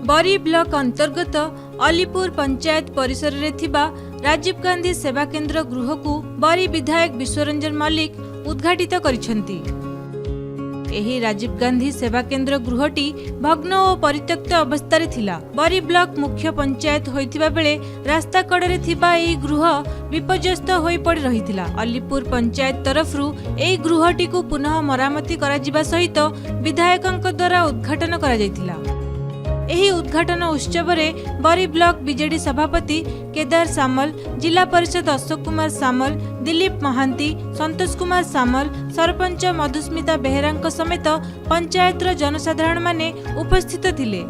बरी ब्लॉक अंतर्गत अलीपुर पंचायत परिसर रे थिबा राजीव गांधी सेवा केन्द्र गृह को बरी विधायक विश्वरंजन मल्लिक उद्घाटित करिसेंती। एही राजीव गांधी सेवा केन्द्र गृहटी भग्न और परित्यक्त अवस्था थिला। बरी ब्लॉक मुख्य पंचायत होइथिबा बेले रास्ता कड़े थिबा एही गृह विपर्यस्त होई पड़ी रहिथिला। अलीपुर पंचायत तरफरु एही गृहटी को पुनः मरामती करा जिबा सहित विधायकंक द्वारा उद्घाटन करा जायतिला। एही उद्घाटन उत्सव में बरी ब्लॉक बीजेडी सभापति केदार सामल, जिला परिषद अशोक कुमार सामल, दिलीप महांती, संतोष कुमार सामल, सरपंच मधुस्मिता बेहेरा समेत पंचायत जनसाधारण माने उपस्थित थिले।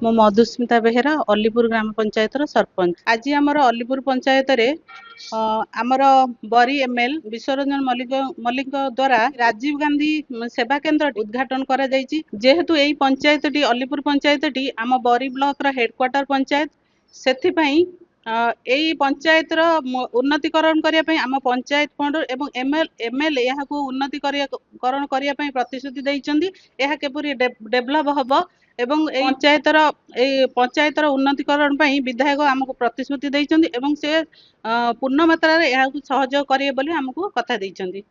मो मधुस्मिता बेहेरा अलीपुर ग्राम पंचायत सरपंच। आज आमर अलीपुर पंचायत रे आमर बरी एमएल विश्वरंजन मल्लिक द्वारा राजीव गांधी सेवा केन्द्र उद्घाटन करा जायछि। जेहेतु एई पंचायतटी अलीपुर पंचायतटी आम बरी ब्लॉक रा हेडक्वार्टर पंचायत, सेथि पई एई पंचायत रो उन्नतिकरण करिया पई आम पंचायत फंड एवं एमएल याहाको उन्नतिकरण करिया पई प्रतिश्रुति दैछन्ती। एहा केपरि डेभलप हबो एवं पंचायतर उन्नतिकरण पई विधायक आमको प्रतिश्रुति दैछन्ती एवं से पूर्ण मात्रा रे याहाको सहयोग करिए बोली हमको कथा दैछन्ती।